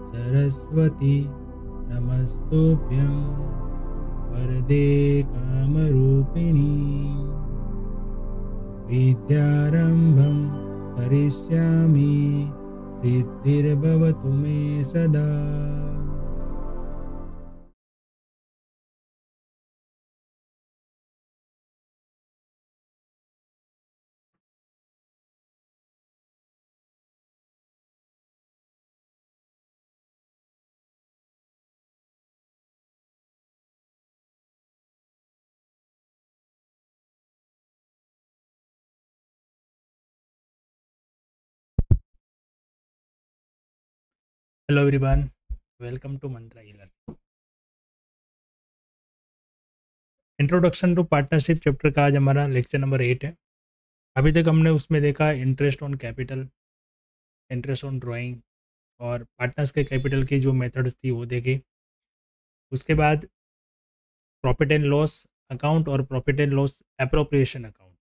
सरस्वती नमस्तुभ्यं वरदे कामरूपिणी विद्यारम्भं करिष्यामि सिद्धिर्भवतु मे सदा। Hello everyone, welcome to Mantra e-learning. Introduction to partnership chapter का आज हमारा लेक्चर नंबर 8 है। अभी तक हमने उसमें देखा interest on capital, interest on drawing और पार्टनर्स के कैपिटल की जो मेथड्स थी वो देखी। उसके बाद प्रॉफिट एंड लॉस अकाउंट और profit and loss appropriation account,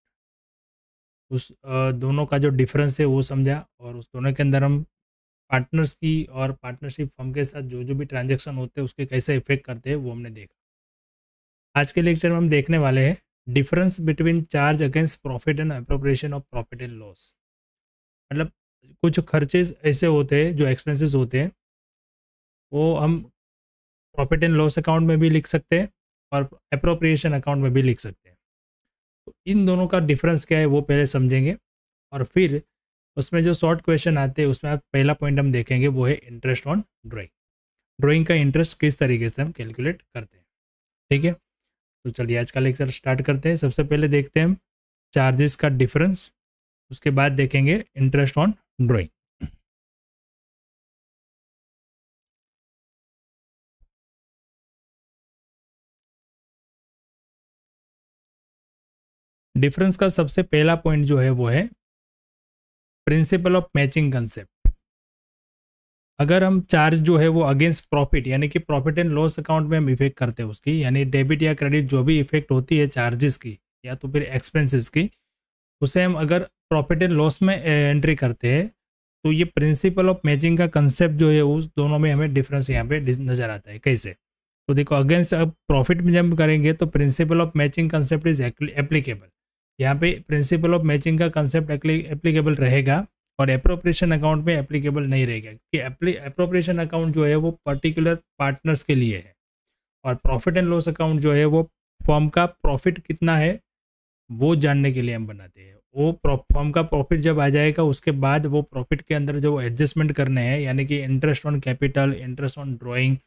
उस दोनों का जो डिफरेंस है वो समझा और उस दोनों के अंदर हम पार्टनर्स की और पार्टनरशिप फर्म के साथ जो जो भी ट्रांजैक्शन होते हैं उसके कैसे इफेक्ट करते हैं वो हमने देखा। आज के लेक्चर में हम देखने वाले हैं difference between charge against profit and appropriation of profit and loss. मतलब कुछ खर्चेज ऐसे होते हैं जो एक्सपेंसेस होते हैं वो हम प्रॉफिट एंड लॉस अकाउंट में भी लिख सकते हैं और एप्रोप्रिएशन अकाउंट में भी लिख सकते हैं। तो इन दोनों का डिफरेंस क्या है वो पहले समझेंगे और फिर उसमें जो शॉर्ट क्वेश्चन आते हैं उसमें आप पहला पॉइंट हम देखेंगे वो है इंटरेस्ट ऑन ड्राइंग। ड्राइंग का इंटरेस्ट किस तरीके से हम कैलकुलेट करते हैं, ठीक है। तो चलिए आज का लेक्चर स्टार्ट करते हैं। सबसे पहले देखते हैं हम चार्जेस का डिफरेंस, उसके बाद देखेंगे इंटरेस्ट ऑन ड्राइंग। डिफरेंस का सबसे पहला पॉइंट जो है वो है प्रिंसिपल ऑफ मैचिंग कंसेप्ट। अगर हम चार्ज जो है वो अगेंस्ट प्रॉफिट यानी कि प्रॉफिट एंड लॉस अकाउंट में हम इफेक्ट करते हैं उसकी, यानी डेबिट या क्रेडिट जो भी इफेक्ट होती है चार्जेस की या तो फिर एक्सपेंसेस की, उसे हम अगर प्रॉफिट एंड लॉस में एंट्री करते हैं तो ये प्रिंसिपल ऑफ मैचिंग का कंसेप्ट जो है उस दोनों में हमें डिफरेंस यहाँ पे नजर आता है। कैसे? तो देखो, अगेंस्ट अब प्रॉफिट में जब करेंगे तो principle of matching concept is applicable. यहाँ पे प्रिंसिपल ऑफ मैचिंग का कंसेप्ट एप्लीकेबल रहेगा और एप्रोप्रिएशन अकाउंट में एप्लीकेबल नहीं रहेगा, क्योंकि एप्रोप्रिएशन अकाउंट जो है वो पर्टिकुलर पार्टनर्स के लिए है और प्रॉफिट एंड लॉस अकाउंट जो है वो फर्म का प्रॉफिट कितना है वो जानने के लिए हम बनाते हैं। वो फर्म का प्रॉफिट जब आ जाएगा उसके बाद वो प्रॉफिट के अंदर जो एडजस्टमेंट करने हैं, यानी कि interest on capital, interest on drawing,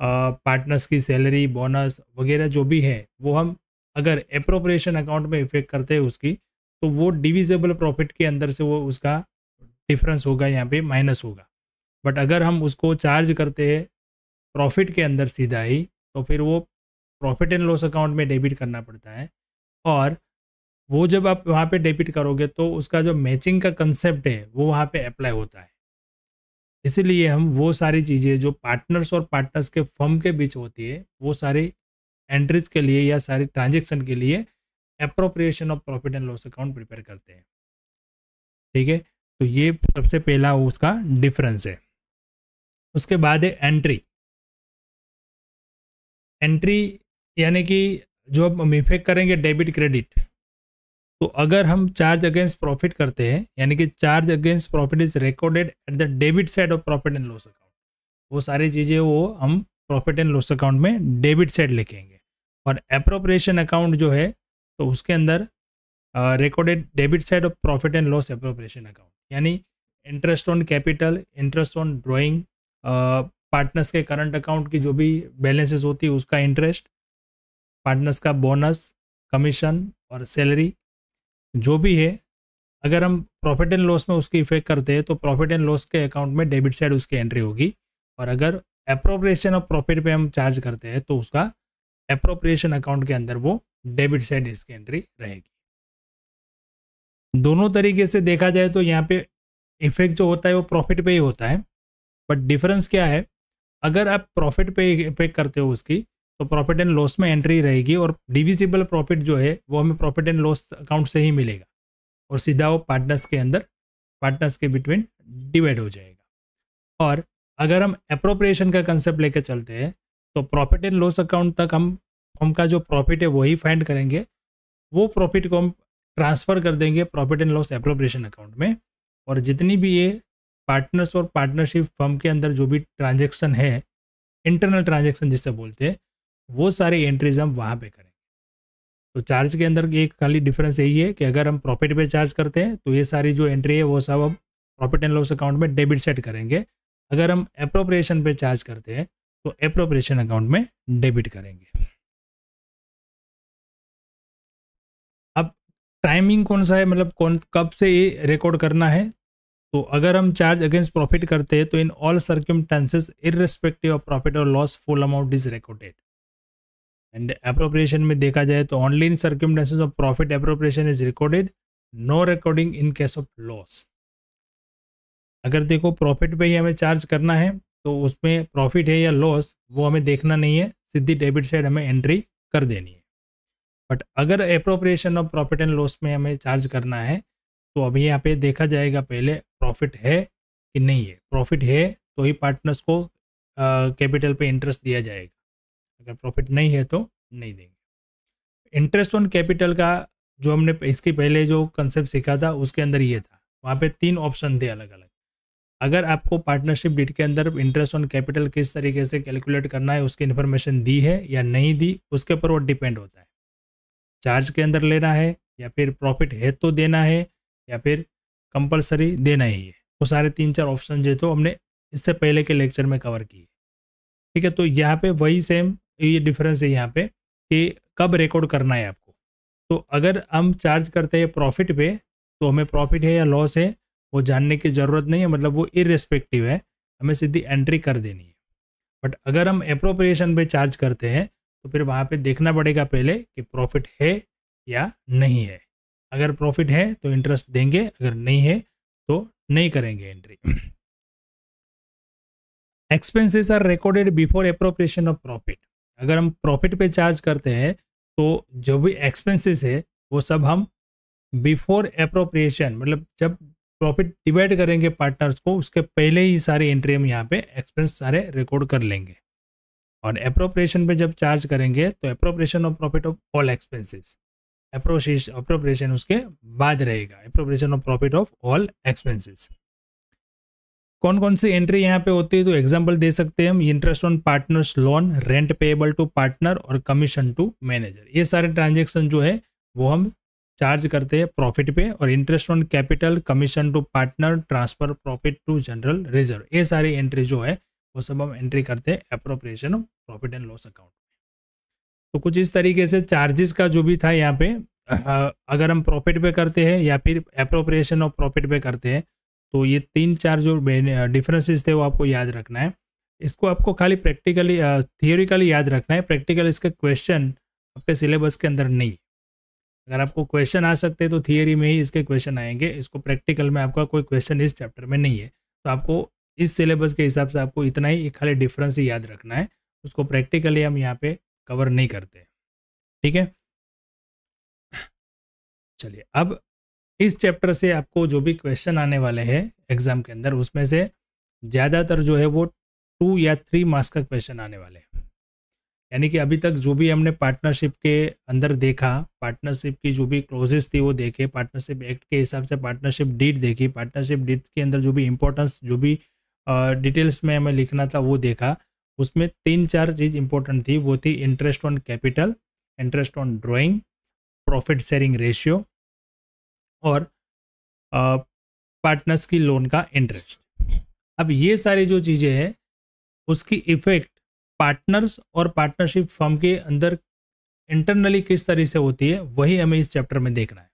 partners की सैलरी, बोनस वगैरह जो भी है वो हम अगर एप्रोप्रिएशन अकाउंट में इफेक्ट करते हैं उसकी, तो वो डिविजिबल प्रॉफिट के अंदर से वो उसका डिफरेंस होगा, यहाँ पे माइनस होगा। बट अगर हम उसको चार्ज करते हैं प्रॉफिट के अंदर सीधा ही, तो फिर वो प्रॉफिट एंड लॉस अकाउंट में डेबिट करना पड़ता है और वो जब आप वहाँ पे डेबिट करोगे तो उसका जो मैचिंग का कंसेप्ट है वो वहाँ पे अप्लाई होता है। इसीलिए हम वो सारी चीज़ें जो पार्टनर्स और पार्टनर्स के फर्म के बीच होती है वो सारी एंट्रीज के लिए या सारी ट्रांजेक्शन के लिए appropriation of profit and loss account prepare करते हैं, ठीक है। तो ये सबसे पहला उसका डिफरेंस है। उसके बाद है एंट्री। एंट्री यानी कि जो हम इफेक्ट करेंगे डेबिट क्रेडिट, तो अगर हम चार्ज अगेंस्ट प्रॉफिट करते हैं यानी कि charge against profit is recorded at the debit side of profit and loss account, वो सारी चीज़ें वो हम प्रॉफिट एंड लॉस अकाउंट में डेबिट साइड लिखेंगे। और एप्रोप्रिएशन अकाउंट जो है तो उसके अंदर recorded debit side of profit and loss appropriation account, यानी interest on capital, interest on drawing, partners के करंट अकाउंट की जो भी बैलेंसेस होती है उसका इंटरेस्ट, पार्टनर्स का बोनस, कमीशन और सैलरी जो भी है, अगर हम प्रॉफिट एंड लॉस में उसकी इफेक्ट करते हैं तो प्रॉफिट एंड लॉस के अकाउंट में डेबिट साइड उसकी एंट्री होगी। और अगर एप्रोप्रिएशन ऑफ प्रॉफिट पे हम चार्ज करते हैं तो उसका एप्रोप्रिएशन अकाउंट के अंदर वो डेबिट साइड इसकी एंट्री रहेगी। दोनों तरीके से देखा जाए तो यहाँ पे इफेक्ट जो होता है वो प्रॉफिट पे ही होता है, बट डिफरेंस क्या है, अगर आप प्रॉफिट पे इफेक्ट करते हो उसकी तो प्रॉफिट एंड लॉस में एंट्री रहेगी और डिविजिबल प्रॉफिट जो है वो हमें प्रॉफिट एंड लॉस अकाउंट से ही मिलेगा। और सीधा वो पार्टनर्स के अंदर, पार्टनर्स के बिटवीन डिवाइड हो जाएगा। और अगर हम अप्रोप्रिएशन का कंसेप्ट लेकर चलते हैं तो प्रॉफिट एंड लॉस अकाउंट तक हम का जो प्रॉफिट है वही फाइंड करेंगे, वो प्रॉफिट को हम ट्रांसफ़र कर देंगे profit and loss appropriation account में, और जितनी भी ये पार्टनर्स और पार्टनरशिप फर्म के अंदर जो भी ट्रांजेक्शन है, इंटरनल ट्रांजेक्शन जिसे बोलते हैं, वो सारी एंट्रीज हम वहाँ पे करेंगे। तो चार्ज के अंदर एक खाली डिफरेंस यही है कि अगर हम प्रॉफिट पे चार्ज करते हैं तो ये सारी जो एंट्री है वो सब हम प्रॉफिट एंड लॉस अकाउंट में डेबिट सेट करेंगे। अगर हम एप्रोप्रिएशन पे चार्ज करते हैं तो एप्रोप्रिएशन अकाउंट में डेबिट करेंगे। अब टाइमिंग कौन सा है, मतलब कब से ये रिकॉर्ड करना है, तो अगर हम चार्ज अगेंस्ट प्रॉफिट करते हैं तो in all circumstances irrespective of profit और loss full amount is recorded. And appropriation में देखा जाए तो only in circumstances of profit appropriation is recorded, no recording in case of loss. अगर देखो प्रॉफिट पे ही हमें चार्ज करना है तो उसमें प्रॉफिट है या लॉस वो हमें देखना नहीं है, सीधी डेबिट साइड हमें एंट्री कर देनी है। बट अगर appropriation of profit and loss में हमें चार्ज करना है तो अभी यहाँ पे देखा जाएगा पहले प्रॉफिट है कि नहीं है। प्रॉफिट है तो ही पार्टनर्स को कैपिटल पे इंटरेस्ट दिया जाएगा, अगर प्रॉफिट नहीं है तो नहीं देंगे। इंटरेस्ट ऑन कैपिटल का जो हमने इसके पहले जो कंसेप्ट सीखा था उसके अंदर ये था, वहाँ पे 3 ऑप्शन थे अलग अलग। अगर आपको पार्टनरशिप डीड के अंदर इंटरेस्ट ऑन कैपिटल किस तरीके से कैलकुलेट करना है उसकी इन्फॉर्मेशन दी है या नहीं दी, उसके ऊपर वो डिपेंड होता है। चार्ज के अंदर लेना है या फिर प्रॉफिट है तो देना है या फिर कंपलसरी देना ही है, वो सारे 3-4 ऑप्शन जो तो हमने इससे पहले के लेक्चर में कवर किए। ठीक है, तो यहाँ पे वही सेम ये डिफरेंस है यहाँ पे कि कब रिकॉर्ड करना है आपको। तो अगर हम चार्ज करते हैं प्रॉफिट पे तो हमें प्रॉफिट है या लॉस है वो जानने की ज़रूरत नहीं है, मतलब वो इररिस्पेक्टिव है, हमें सीधी एंट्री कर देनी है। बट अगर हम एप्रोप्रिएशन पे चार्ज करते हैं तो फिर वहाँ पे देखना पड़ेगा पहले कि प्रॉफिट है या नहीं है। अगर प्रॉफिट है तो इंटरेस्ट देंगे, अगर नहीं है तो नहीं करेंगे entry. Expenses are recorded before appropriation of profit. अगर हम प्रॉफिट पे चार्ज करते हैं तो जो भी एक्सपेंसेस है वो सब हम बिफोर एप्रोप्रिएशन, मतलब जब प्रॉफिट डिवाइड करेंगे पार्टनर्स को उसके पहले ही सारी एंट्री हम यहाँ पे एक्सपेंस सारे रिकॉर्ड कर लेंगे। और एप्रोप्रिएशन पे जब चार्ज करेंगे तो appropriation of profit of all expenses, appropriation उसके बाद रहेगा, appropriation of profit of all expenses. कौन कौन सी एंट्री यहाँ पे होती है तो एग्जांपल दे सकते हैं हम, interest on partners loan, rent payable to partner और कमीशन टू मैनेजर। ये सारे ट्रांजेक्शन जो है वो हम चार्ज करते हैं प्रॉफिट पे, और interest on capital, commission to partner, transfer profit to general reserve, ये सारी एंट्री जो है वो सब हम एंट्री करते हैं appropriation of profit and loss account. तो कुछ इस तरीके से चार्जेस का जो भी था यहाँ पे, अगर हम प्रॉफिट पे करते हैं या फिर एप्रोप्रिएशन ऑफ प्रॉफिट पे करते हैं तो ये 3-4 जो डिफरेंसेस थे वो आपको याद रखना है। इसको आपको खाली प्रैक्टिकली थियोरिकली याद रखना है, प्रैक्टिकल इसके क्वेश्चन आपके सिलेबस के अंदर नहीं। अगर आपको क्वेश्चन आ सकते हैं तो थियरी में ही इसके क्वेश्चन आएंगे, इसको प्रैक्टिकल में आपका कोई क्वेश्चन इस चैप्टर में नहीं है। तो आपको इस सिलेबस के हिसाब से आपको इतना ही खाली डिफरेंस ही याद रखना है, उसको प्रैक्टिकली हम यहाँ पे कवर नहीं करते। ठीक है, चलिए अब इस चैप्टर से आपको जो भी क्वेश्चन आने वाले हैं एग्जाम के अंदर उसमें से ज़्यादातर जो है वो 2 या 3 मार्क्स का क्वेश्चन आने वाले हैं। यानी कि अभी तक जो भी हमने पार्टनरशिप के अंदर देखा, पार्टनरशिप की जो भी क्लोजेस थी वो देखे, पार्टनरशिप एक्ट के हिसाब से पार्टनरशिप डीड देखी, पार्टनरशिप डीड के अंदर जो भी इंपॉर्टेंस जो भी डिटेल्स में हमें लिखना था वो देखा। उसमें 3-4 चीज़ इंपॉर्टेंट थी, वो थी interest on capital, interest on drawing, profit sharing ratio और पार्टनर्स की लोन का इंटरेस्ट। अब ये सारी जो चीज़ें हैं उसकी इफेक्ट पार्टनर्स और पार्टनरशिप फर्म के अंदर इंटरनली किस तरह से होती है वही हमें इस चैप्टर में देखना है।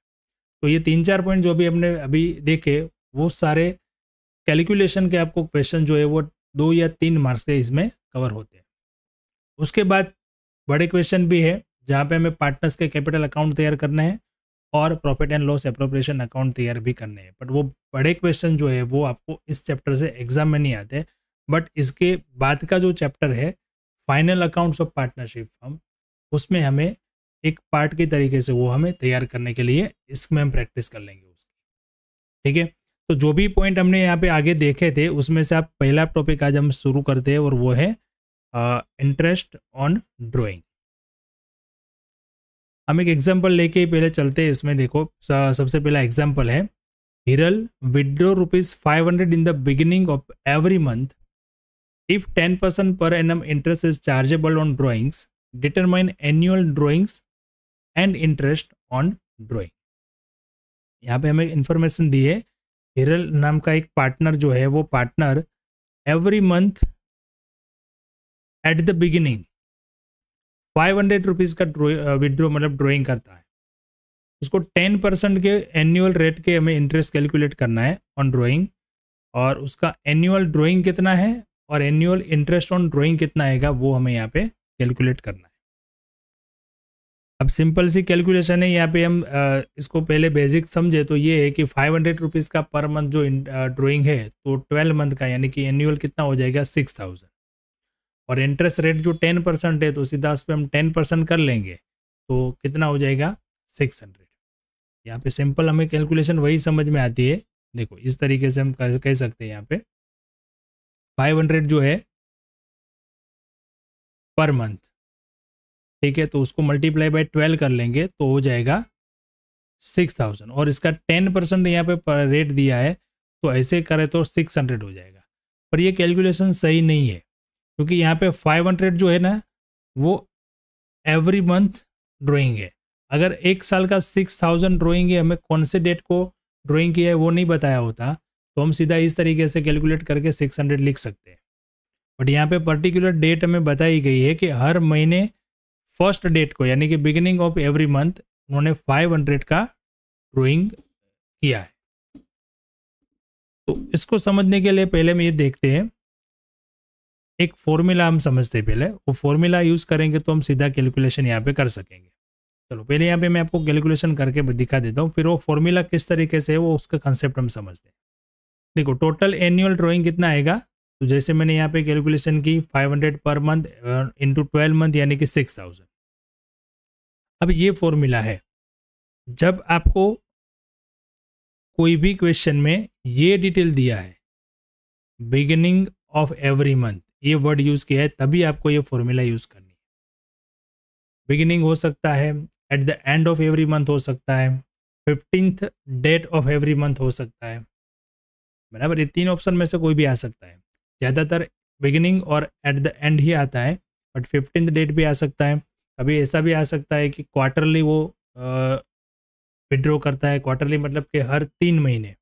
तो ये 3-4 पॉइंट जो भी हमने अभी देखे वो सारे कैलकुलेशन के आपको क्वेश्चन जो है वो 2 या 3 मार्क्स से इसमें कवर होते हैं। उसके बाद बड़े क्वेश्चन भी है जहाँ पे हमें पार्टनर्स के कैपिटल अकाउंट तैयार करना है और profit and loss appropriation account तैयार भी करने हैं। बट वो बड़े क्वेश्चन जो है वो आपको इस चैप्टर से एग्जाम में नहीं आते। बट इसके बाद का जो चैप्टर है final accounts of partnership firm, उसमें हमें एक पार्ट के तरीके से वो हमें तैयार करने के लिए इसमें हम प्रैक्टिस कर लेंगे उसकी। ठीक है, तो जो भी पॉइंट हमने यहाँ पे आगे देखे थे उसमें से आप पहला टॉपिक आज हम शुरू करते हैं और वो है इंटरेस्ट ऑन ड्राइंग। हम एक एग्जांपल लेके ही पहले चलते हैं इसमें। देखो सबसे पहला एग्जांपल है, Hiral withdraw ₹500 in the beginning of every month if 10% per annum interest is chargeable on drawings, determine annual drawings and interest on drawing। यहाँ पे हमें इंफॉर्मेशन दी है, हिरल नाम का एक पार्टनर जो है वो partner every month at the beginning 500 rupees का विड्रॉ मतलब ड्राइंग करता है। उसको 10% के एनुअल रेट के हमें इंटरेस्ट कैलकुलेट करना है ऑन ड्राइंग, और उसका एनुअल ड्राइंग कितना है और एनुअल इंटरेस्ट ऑन ड्राइंग कितना आएगा वो हमें यहाँ पे कैलकुलेट करना है। अब सिंपल सी कैलकुलेशन है, यहाँ पे हम इसको पहले बेसिक समझे तो ये है कि 500 रुपीज़ का पर मंथ जो ड्राइंग है तो 12 मंथ का यानी कि एनुअल कितना हो जाएगा 6000, और इंटरेस्ट रेट जो 10% है तो सीधा उस पर हम 10% कर लेंगे तो कितना हो जाएगा 600। यहाँ पे सिंपल हमें कैलकुलेशन वही समझ में आती है। देखो इस तरीके से हम कह सकते हैं यहाँ पे 500 जो है पर मंथ, ठीक है, तो उसको मल्टीप्लाई बाय 12 कर लेंगे तो हो जाएगा 6000, और इसका 10% यहाँ पे रेट दिया है तो ऐसे करें तो 600 हो जाएगा। पर ये कैलकुलेशन सही नहीं है क्योंकि यहाँ पे 500 जो है ना वो एवरी मंथ ड्राइंग है। अगर एक साल का 6000 ड्राइंग है, हमें कौन से डेट को ड्राइंग किया है वो नहीं बताया होता तो हम सीधा इस तरीके से कैलकुलेट करके 600 लिख सकते हैं। बट यहाँ पे पर्टिकुलर डेट हमें बताई गई है कि हर महीने फर्स्ट डेट को यानी कि बिगिनिंग ऑफ एवरी मंथ उन्होंने 500 का ड्राइंग किया है। तो इसको समझने के लिए पहले हम ये देखते हैं, एक फॉर्मूला हम समझते हैं पहले, वो फॉर्मूला यूज़ करेंगे तो हम सीधा कैलकुलेशन यहाँ पे कर सकेंगे। चलो पहले यहाँ पे मैं आपको कैलकुलेशन करके दिखा देता हूँ, फिर वो फॉर्मूला किस तरीके से है वो उसका कंसेप्ट हम समझते हैं। देखो टोटल एनुअल ड्राइंग कितना आएगा, तो जैसे मैंने यहाँ पे कैलकुलेशन की 500 पर मंथ इंटू 12 मंथ यानी कि 6000। अब ये फॉर्मूला है, जब आपको कोई भी क्वेश्चन में ये डिटेल दिया है बिगिनिंग ऑफ एवरी मंथ ये वर्ड यूज़ किया है तभी आपको ये फॉर्मूला यूज़ करनी है। बिगिनिंग हो सकता है, at the end of every month हो सकता है, 15th date of every month हो सकता है, बराबर। ये तीन ऑप्शन में से कोई भी आ सकता है। ज़्यादातर बिगिनिंग और एट द एंड ही आता है, बट 15th डेट भी आ सकता है। कभी ऐसा भी आ सकता है कि क्वार्टरली वो विड्रॉ करता है, क्वार्टरली मतलब कि हर 3 महीने,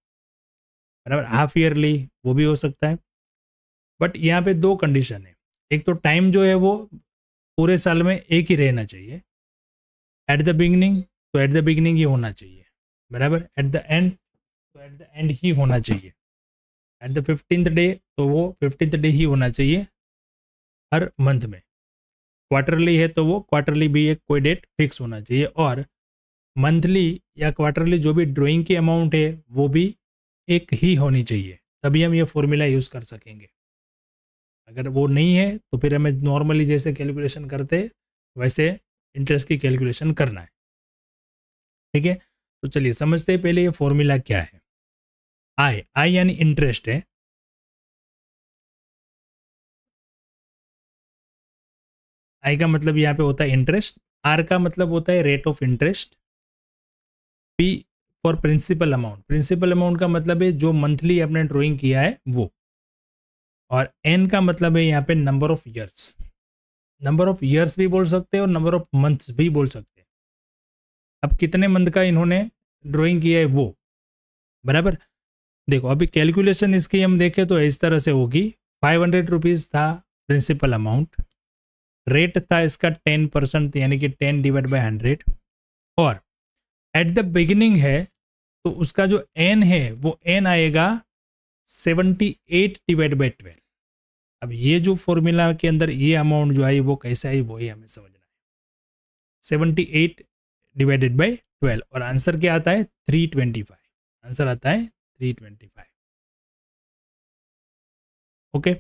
बराबर। हाफ ईयरली वो भी हो सकता है। बट यहाँ पे दो कंडीशन है, एक तो टाइम जो है वो पूरे साल में एक ही रहना चाहिए, एट द बिगिनिंग तो एट द बिगिनिंग ही होना चाहिए, बराबर। एट द एंड तो एट द एंड ही होना चाहिए, एट द 15th डे तो वो 15th डे ही होना चाहिए हर मंथ में। क्वार्टरली है तो वो क्वार्टरली भी एक कोई डेट फिक्स होना चाहिए, और मंथली या क्वार्टरली जो भी ड्राइंग की अमाउंट है वो भी एक ही होनी चाहिए, तभी हम ये फॉर्मूला यूज़ कर सकेंगे। अगर वो नहीं है तो फिर हमें नॉर्मली जैसे कैलकुलेशन करते वैसे इंटरेस्ट की कैलकुलेशन करना है, ठीक है। तो चलिए समझते हैं पहले ये फॉर्मूला क्या है। आई आई यानी इंटरेस्ट है, आई का मतलब यहाँ पे होता है इंटरेस्ट, आर का मतलब होता है rate of interest, P for principal amount, principal amount का मतलब है जो मंथली आपने ड्राइंग किया है वो, और एन का मतलब है यहाँ पे number of years. Number of years भी बोल सकते हैं और नंबर ऑफ मंथ्स भी बोल सकते हैं। अब कितने मंथ का इन्होंने ड्राइंग किया है वो, बराबर। देखो अभी कैलकुलेशन इसकी हम देखें तो इस तरह से होगी, 500 रुपीज़ था प्रिंसिपल अमाउंट, रेट था इसका 10% यानी कि 10 डिवाइड बाई 100, और एट द बिगिनिंग है तो उसका जो एन है वो एन आएगा 78 डिवाइड बाई 12। अब ये जो फॉर्मूला के अंदर ये अमाउंट जो आई वो कैसा आई वही हमें समझना है। 78 डिवाइडेड बाई 12 और आंसर क्या आता है 325, आंसर आता है 325। ओके,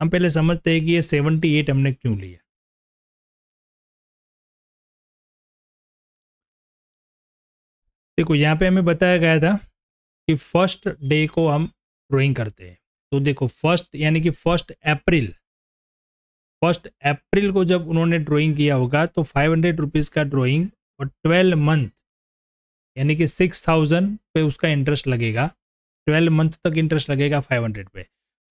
हम पहले समझते हैं कि ये 78 हमने क्यों लिया। देखो यहाँ पे हमें बताया गया था कि फर्स्ट डे को हम ड्राइंग करते हैं। तो देखो फर्स्ट यानी कि 1 अप्रैल को जब उन्होंने ड्राइंग किया होगा तो 500 रुपीज़ का ड्राइंग और 12 मंथ यानी कि 6000 पे उसका इंटरेस्ट लगेगा। 12 मंथ तक इंटरेस्ट लगेगा 500 पे।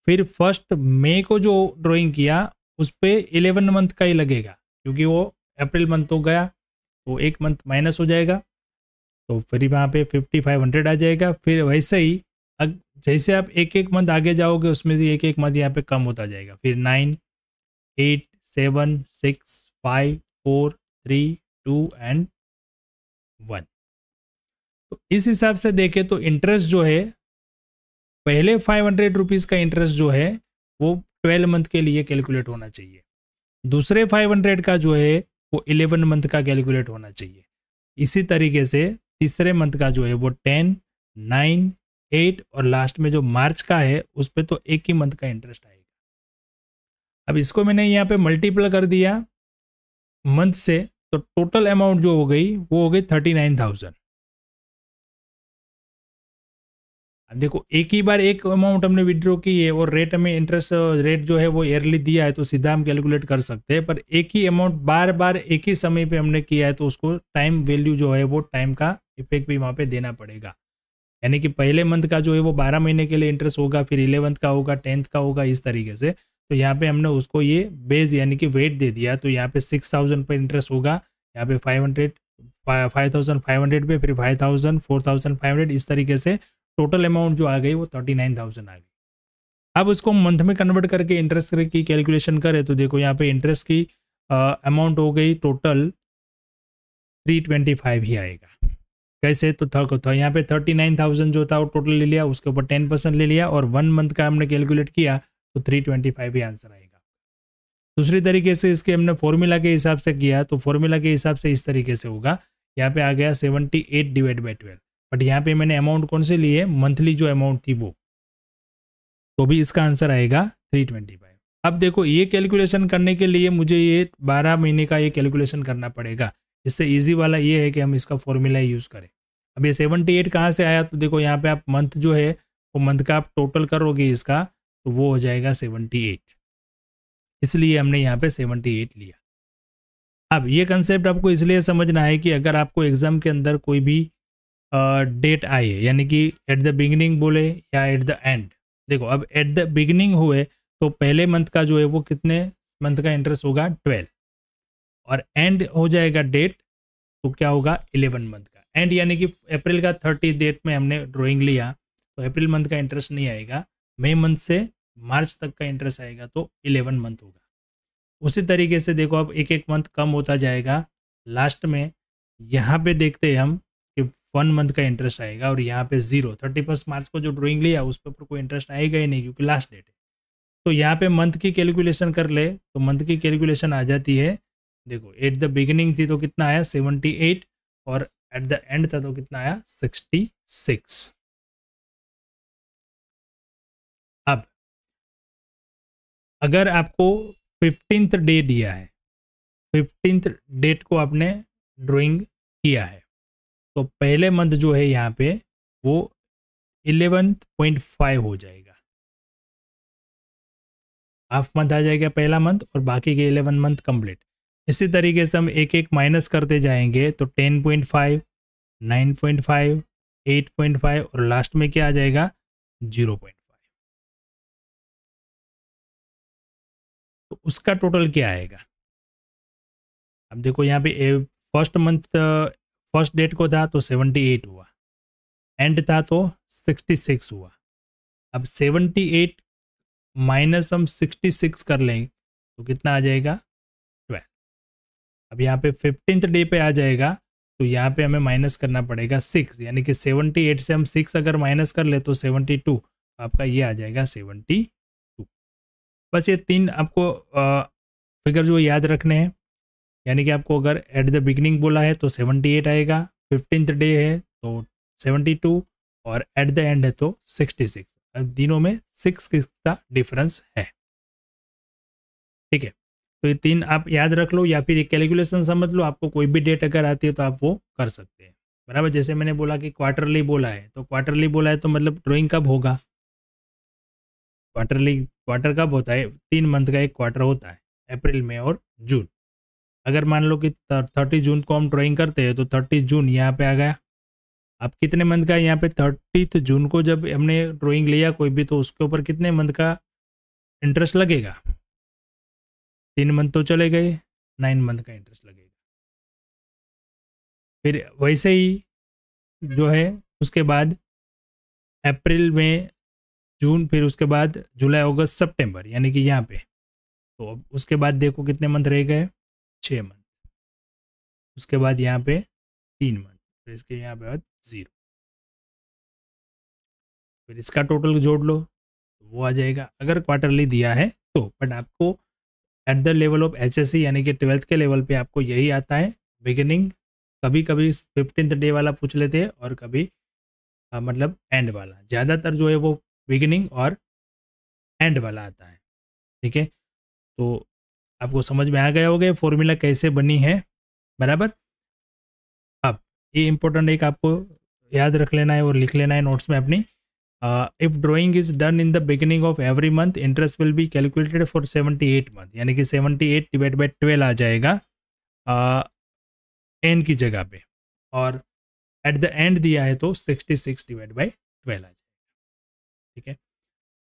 फिर 1 मई को जो ड्राइंग किया उस पे 11 मंथ का ही लगेगा, क्योंकि वो अप्रैल मंथ तो गया तो 1 मंथ माइनस हो जाएगा, तो फिर वहाँ पे 5500 आ जाएगा। फिर वैसे ही जैसे आप एक एक मंथ आगे जाओगे उसमें से एक एक मंथ यहाँ पे कम होता जाएगा। फिर 9, 8, 7, 6, 5, 4, 3, 2 एंड 1। तो इस हिसाब से देखें तो इंटरेस्ट जो है, पहले 500 रुपीज़ का इंटरेस्ट जो है वो 12 मंथ के लिए कैलकुलेट होना चाहिए। दूसरे 500 का जो है वो 11 मंथ का कैलकुलेट होना चाहिए। इसी तरीके से तीसरे मंथ का जो है वो 10, 9, 8 और लास्ट में जो मार्च का है उस पर तो एक ही मंथ का इंटरेस्ट आएगा। अब इसको मैंने यहाँ पे मल्टीप्लाई कर दिया मंथ से, तो टोटल अमाउंट जो हो गई वो हो गई 39,000। अब देखो एक ही बार एक अमाउंट हमने विड्रॉ की है और रेट हमें इंटरेस्ट रेट जो है वो ईयरली दिया है, तो सीधा हम कैलकुलेट कर सकते हैं। पर एक ही अमाउंट बार बार एक ही समय पे हमने किया है तो उसको टाइम वैल्यू जो है वो टाइम का इफेक्ट भी वहाँ पे देना पड़ेगा। यानी कि पहले मंथ का जो है वो 12 महीने के लिए इंटरेस्ट होगा, फिर 11th का होगा, 10th का होगा, इस तरीके से। तो यहाँ पे हमने उसको ये बेस यानी कि वेट दे दिया, तो यहाँ पे 6000 पर इंटरेस्ट होगा, यहाँ पे 5500 पे, फिर 5000, 4500, इस तरीके से टोटल अमाउंट जो आ गई वो 39,000 आ गई। अब उसको मंथ में कन्वर्ट करके इंटरेस्ट की कैलकुलेशन करें तो देखो यहाँ पे इंटरेस्ट की अमाउंट हो गई टोटल 325 ही आएगा। कैसे? तो यहाँ पे 39,000 जो था वो टोटल ले लिया, उसके ऊपर 10% ले लिया और 1 मंथ का हमने कैलकुलेट किया तो 325 ही आंसर आएगा। दूसरी तरीके से इसके हमने फॉर्मूला के हिसाब से किया तो फॉर्मूला के हिसाब से इस तरीके से होगा, यहाँ पे आ गया 78 डिवाइड बाई 12, बट यहाँ पे मैंने अमाउंट कौन से लिए, मंथली जो अमाउंट थी वो, तो भी इसका आंसर आएगा 325। अब देखो ये कैलकुलेशन करने के लिए मुझे ये 12 महीने का ये कैलकुलेशन करना पड़ेगा। इससे इजी वाला ये है कि हम इसका फॉर्मूला यूज़ करें। अब ये 78 कहाँ से आया, तो देखो यहाँ पे आप मंथ जो है वो मंथ का आप टोटल करोगे इसका तो वो हो जाएगा 78, इसलिए हमने यहाँ पे 78 लिया। अब ये कंसेप्ट आपको इसलिए समझना है कि अगर आपको एग्जाम के अंदर कोई भी डेट आए, यानी कि एट द बिगिनिंग बोले या एट द एंड, देखो अब एट द बिगिनिंग हुए तो पहले मंथ का जो है वो कितने मंथ का इंटरेस्ट होगा 12, और एंड हो जाएगा डेट तो क्या होगा 11 मंथ का। एंड यानी कि अप्रैल का 30 डेट में हमने ड्राइंग लिया तो अप्रैल मंथ का इंटरेस्ट नहीं आएगा, मई मंथ से मार्च तक का इंटरेस्ट आएगा तो 11 मंथ होगा। उसी तरीके से देखो अब एक एक मंथ कम होता जाएगा, लास्ट में यहाँ पे देखते हैं हम कि 1 मंथ का इंटरेस्ट आएगा और यहाँ पे 0, 31 मार्च को जो ड्राइंग लिया उस पर कोई इंटरेस्ट आएगा ही नहीं क्योंकि लास्ट डेट है। तो यहाँ पे मंथ की कैलकुलेशन कर ले तो मंथ की कैलकुलेशन आ जाती है, देखो एट द बिगिनिंग थी तो कितना आया 78 और एट द एंड था तो कितना आया 66। अब अगर आपको 15th डे दिया है, 15th डेट को आपने ड्राइंग किया है तो पहले मंथ जो है यहाँ पे वो 11.5 हो जाएगा, हाफ मंथ आ जाएगा पहला मंथ और बाकी के 11 मंथ कंप्लीट। इसी तरीके से हम एक एक माइनस करते जाएंगे तो 10.5, 9.5, 8.5 और लास्ट में क्या आ जाएगा 0.5। तो उसका टोटल क्या आएगा, अब देखो यहाँ पे फर्स्ट मंथ फर्स्ट डेट को था तो 78 हुआ, एंड था तो 66 हुआ। अब 78 माइनस हम 66 कर लें तो कितना आ जाएगा 12। अब यहाँ पे 15th डे पे आ जाएगा तो यहाँ पे हमें माइनस करना पड़ेगा 6, यानी कि 78 से हम 6 अगर माइनस कर ले तो 72, आपका ये आ जाएगा 72। बस ये 3 आपको फिगर जो याद रखने हैं, यानी कि आपको अगर एट द बिगिनिंग बोला है तो 78 आएगा, 15th डे है तो 72 और एट द एंड है तो 66। तीनों में 6 का डिफरेंस है। ठीक है, तो ये 3 आप याद रख लो या फिर एक कैलकुलेशन समझ लो, आपको कोई भी डेट अगर आती है तो आप वो कर सकते हैं। बराबर। जैसे मैंने बोला कि क्वार्टरली बोला है, तो क्वार्टरली बोला है तो मतलब ड्राइंग कब होगा, क्वार्टर कब होता है, 3 मंथ का एक क्वार्टर होता है, अप्रैल मई और जून। अगर मान लो कि 30 जून को हम ड्राइंग करते हैं तो 30 जून यहाँ पे आ गया। अब कितने मंथ का यहाँ पे 30 जून को जब हमने ड्राइंग लिया कोई भी, तो उसके ऊपर कितने मंथ का इंटरेस्ट लगेगा, 3 मंथ तो चले गए, 9 मंथ का इंटरेस्ट लगेगा। फिर वैसे ही जो है उसके बाद अप्रैल में जून, फिर उसके बाद जुलाई अगस्त सितंबर, यानी कि यहाँ पे, तो अब उसके बाद देखो कितने मंथ रह गए, 6 मंथ। उसके बाद यहाँ पे 3 मंथ, फिर इसके यहाँ पे बाद 0, फिर इसका टोटल जोड़ लो तो वो आ जाएगा अगर क्वार्टरली दिया है तो। बट आपको at the level of HSC यानी कि 12th के लेवल पे आपको यही आता है, बिगिनिंग, कभी कभी 15th डे वाला पूछ लेते हैं और कभी मतलब एंड वाला, ज़्यादातर जो है वो बिगिनिंग और एंड वाला आता है। ठीक है, तो आपको समझ में आ गया होगा फॉर्मूला कैसे बनी है, बराबर। अब ये इंपॉर्टेंट एक आपको याद रख लेना है और लिख लेना है नोट्स में अपनी। If drawing is done in the beginning of every month, interest will be calculated for 78 month, यानी कि 78 डिवाइड बाई 12 आ जाएगा एन की जगह पे, और एट द एंड दिया है तो 66 डिवाइड बाई 12 आ जाएगा। ठीक है,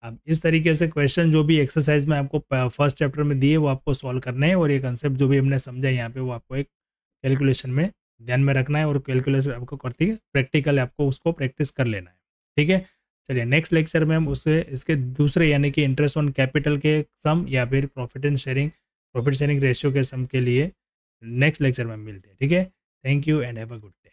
अब इस तरीके से क्वेश्चन जो भी एक्सरसाइज में आपको फर्स्ट चैप्टर में दिए वो आपको सॉल्व करने हैं, और ये कंसेप्ट जो भी हमने समझा यहाँ पे वो आपको एक कैलकुलेशन में ध्यान में रखना है, और कैलकुलेशन आपको करती है प्रैक्टिकल, आपको उसको प्रैक्टिस कर लेना है। ठीक है, चलिए नेक्स्ट लेक्चर में हम उससे इसके दूसरे यानी कि इंटरेस्ट ऑन कैपिटल के सम या फिर प्रॉफिट शेयरिंग रेशियो के सम के लिए नेक्स्ट लेक्चर में मिलते हैं। ठीक है, thank you and have a good day.